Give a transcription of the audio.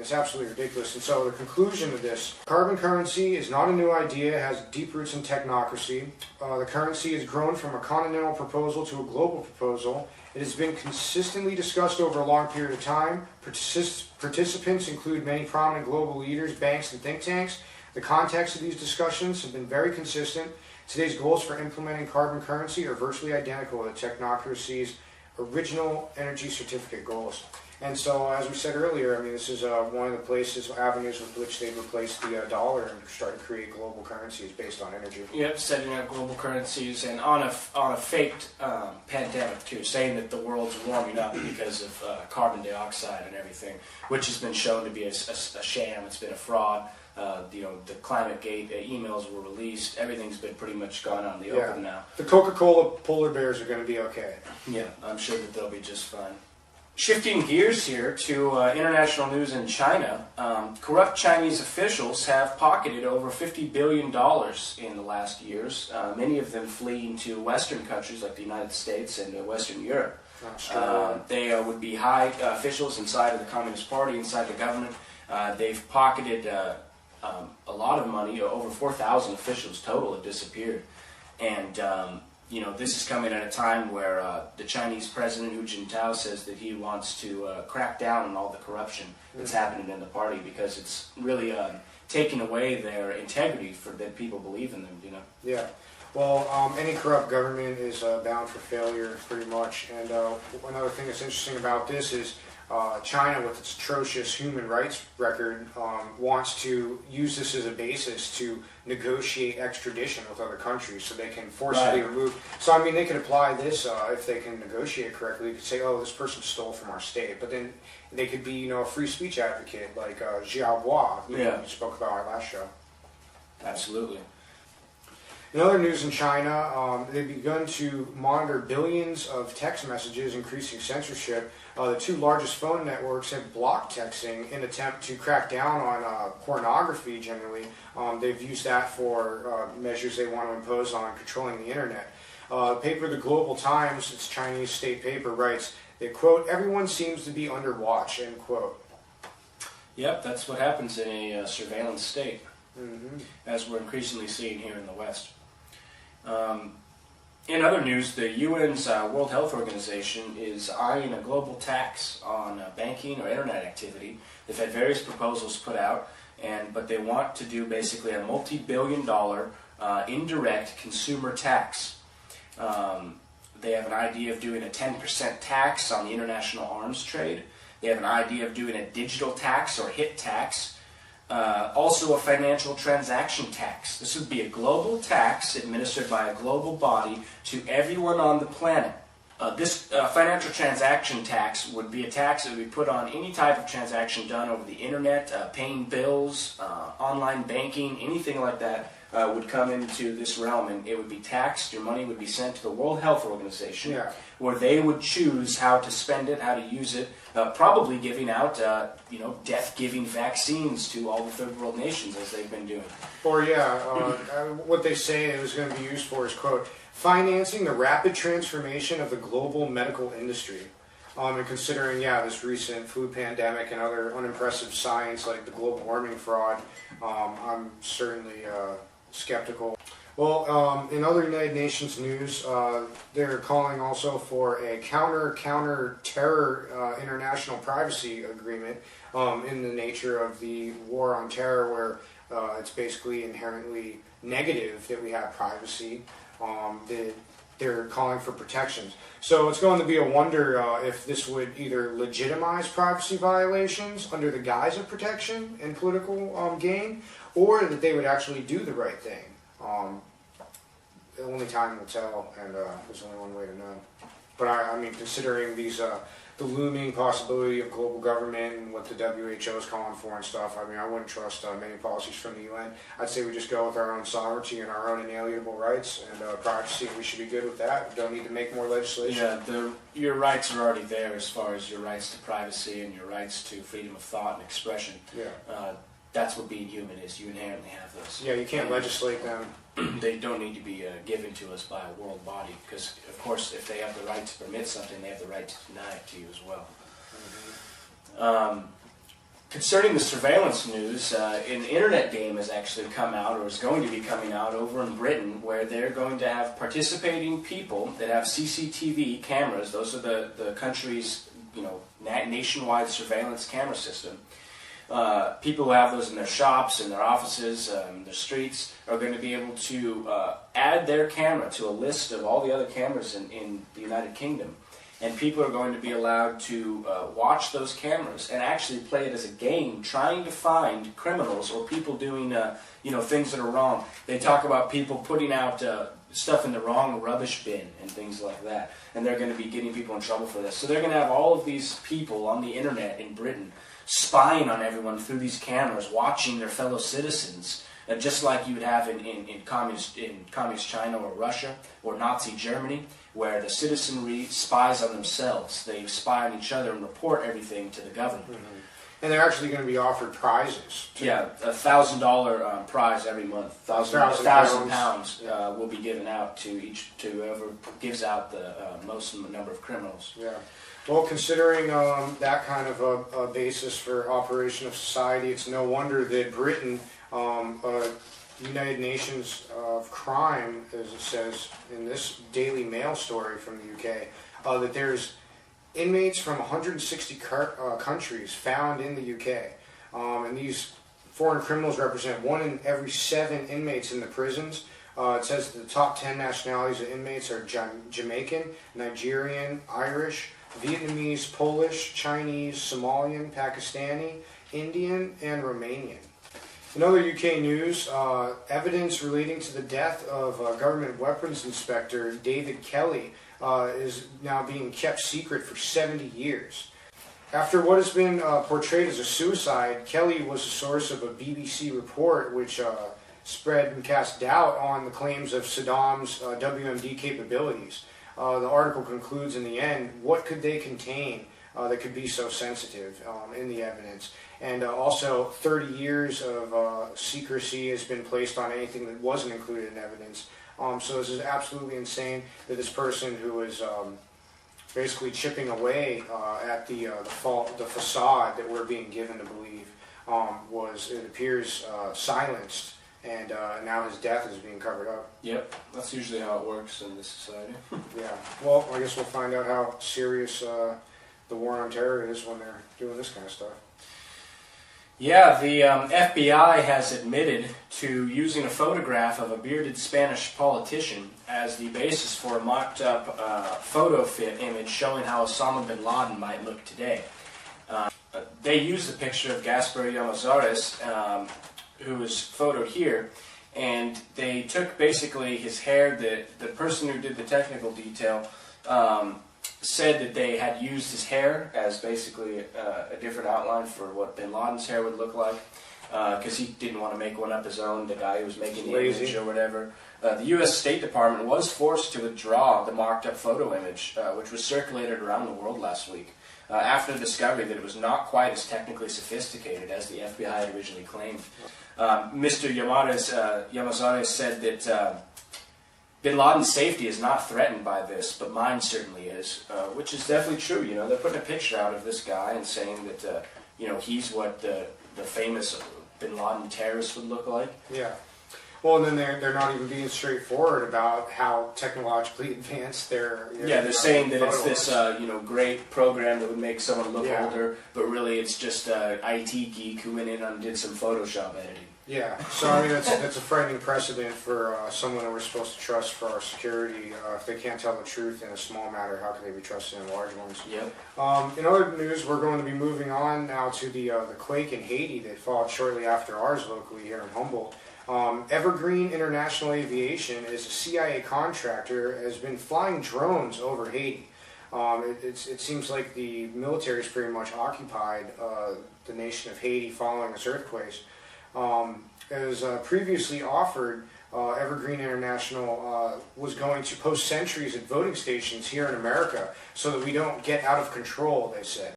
it's absolutely ridiculous. And so the conclusion of this, carbon currency is not a new idea. It has deep roots in technocracy. The currency has grown from a continental proposal to a global proposal. It has been consistently discussed over a long period of time. Participants include many prominent global leaders, banks, and think tanks. The context of these discussions have been very consistent. Today's goals for implementing carbon currency are virtually identical to technocracy's original energy certificate goals. And so, as we said earlier, I mean, this is one of the places, avenues with which they've replaced the dollar and started to create global currencies based on energy. Yep, setting up global currencies and on a faked pandemic too, saying that the world's warming up because of carbon dioxide and everything, which has been shown to be a sham. It's been a fraud. The climate gate emails were released. Everything's been pretty much gone out in the open now. The Coca-Cola polar bears are going to be okay. Yeah, I'm sure that they'll be just fine. Shifting gears here to international news in China, corrupt Chinese officials have pocketed over $50 billion in the last years, many of them fleeing to Western countries like the United States and Western Europe. They would be high officials inside of the Communist Party, inside the government. They've pocketed a lot of money. Over 4,000 officials total have disappeared. And this is coming at a time where the Chinese president, Hu Jintao, says that he wants to crack down on all the corruption that's happening in the party because it's really taking away their integrity for that people believe in them, Yeah. Well, any corrupt government is bound for failure, pretty much. And another thing that's interesting about this is China, with its atrocious human rights record, wants to use this as a basis to negotiate extradition with other countries so they can forcibly remove. So, I mean, they could apply this if they can negotiate correctly. They could say, oh, this person stole from our state. But then they could be, a free speech advocate like Xiao Hua, we spoke about our last show. Absolutely. In other news in China, they've begun to monitor billions of text messages, increasing censorship. The two largest phone networks have blocked texting in an attempt to crack down on pornography generally. They've used that for measures they want to impose on controlling the internet. The paper The Global Times, its Chinese state paper, writes that, quote, everyone seems to be under watch, end quote. Yep, that's what happens in a surveillance state, as we're increasingly seeing here in the West. In other news, the UN's World Health Organization is eyeing a global tax on banking or internet activity. They've had various proposals put out, but they want to do basically a multi-billion-dollar indirect consumer tax. They have an idea of doing a 10% tax on the international arms trade. They have an idea of doing a digital tax or HIT tax. Also a financial transaction tax. This would be a global tax administered by a global body to everyone on the planet. This financial transaction tax would be a tax that would be put on any type of transaction done over the internet, paying bills, online banking, anything like that would come into this realm, and it would be taxed. Your money would be sent to the World Health Organization, where they would choose how to spend it, how to use it, probably giving out, death-giving vaccines to all the third world nations as they've been doing. Or what they say it was going to be used for is, quote, financing the rapid transformation of the global medical industry. And considering, this recent flu pandemic and other unimpressive science like the global warming fraud, I'm certainly skeptical. Well, in other United Nations news, they're calling also for a counter-terror international privacy agreement in the nature of the war on terror, where it's basically inherently negative that we have privacy. They're calling for protections. So it's going to be a wonder if this would either legitimize privacy violations under the guise of protection and political gain, or that they would actually do the right thing. Only time will tell, and there's only one way to know. But I mean, considering these the looming possibility of global government and what the WHO is calling for and stuff, I mean, I wouldn't trust many policies from the UN. I'd say we just go with our own sovereignty and our own inalienable rights and privacy. We should be good with that. We don't need to make more legislation. Yeah, your rights are already there as far as your rights to privacy and your rights to freedom of thought and expression. That's what being human is. You inherently have those. Yeah, you can't legislate them. They don't need to be given to us by a world body, because, of course, if they have the right to permit something, they have the right to deny it to you as well. Concerning the surveillance news, an internet game has actually come out, or is going to be coming out over in Britain, where they're going to have participating people that have CCTV cameras. Those are the country's, nationwide surveillance camera system. People who have those in their shops, in their offices, their streets, are going to be able to add their camera to a list of all the other cameras in the United Kingdom. And people are going to be allowed to watch those cameras and actually play it as a game, trying to find criminals or people doing, things that are wrong. They talk about people putting out stuff in the wrong rubbish bin and things like that. And they're going to be getting people in trouble for this. So they're going to have all of these people on the internet in Britain spying on everyone through these cameras, watching their fellow citizens, just like you would have in communist China or Russia or Nazi Germany, where the citizenry spies on themselves. They spy on each other and report everything to the government. Mm-hmm. And they're actually going to be offered prizes, too. Yeah, $1,000 prize every month. £1,000 will be given out to whoever gives out the most number of criminals. Yeah. Well, considering that kind of a basis for operation of society, it's no wonder that Britain, United Nations of Crime, as it says in this Daily Mail story from the UK, that there's inmates from 160 countries found in the UK. And these foreign criminals represent 1 in every 7 inmates in the prisons. It says that the top 10 nationalities of inmates are Jamaican, Nigerian, Irish, Vietnamese, Polish, Chinese, Somalian, Pakistani, Indian, and Romanian. In other UK news, evidence relating to the death of government weapons inspector David Kelly is now being kept secret for 70 years. After what has been portrayed as a suicide, Kelly was the source of a BBC report which spread and cast doubt on the claims of Saddam's WMD capabilities. The article concludes in the end, what could they contain that could be so sensitive in the evidence? And also 30 years of secrecy has been placed on anything that wasn't included in evidence. So this is absolutely insane that this person who was basically chipping away at the facade that we're being given to believe was, it appears, silenced. And now his death is being covered up. Yep, that's usually how it works in this society. Yeah, well, I guess we'll find out how serious the war on terror is when they're doing this kind of stuff. Yeah, the FBI has admitted to using a photograph of a bearded Spanish politician as the basis for a mocked-up photo fit image showing how Osama bin Laden might look today. They used the picture of Gaspar Llamazares, who is photoed here, and they took basically his hair. The person who did the technical detail said that they had used his hair as basically a different outline for what bin Laden's hair would look like, because he didn't want to make one up his own, the guy who was making the image or whatever. The U.S. State Department was forced to withdraw the mocked-up photo image, which was circulated around the world last week, after the discovery that it was not quite as technically sophisticated as the FBI had originally claimed. Mr. Llamazares said that bin Laden's safety is not threatened by this, but mine certainly is, which is definitely true. You know, they're putting a picture out of this guy and saying that he's what the famous bin Laden terrorist would look like. Yeah. Well, and then they're not even being straightforward about how technologically advanced they're. They're saying that it's this great program that would make someone look older, but really it's just an IT geek who went in and did some Photoshop editing. Yeah, so I mean that's a frightening precedent for someone that we're supposed to trust for our security. If they can't tell the truth in a small matter, how can they be trusted in large ones? Yep. In other news, we're going to be moving on now to the quake in Haiti that followed shortly after ours locally here in Humboldt. Evergreen International Aviation is a CIA contractor, has been flying drones over Haiti. It seems like the military has pretty much occupied the nation of Haiti following this earthquake. As previously offered, Evergreen International was going to post sentries at voting stations here in America so that we don't get out of control, they said.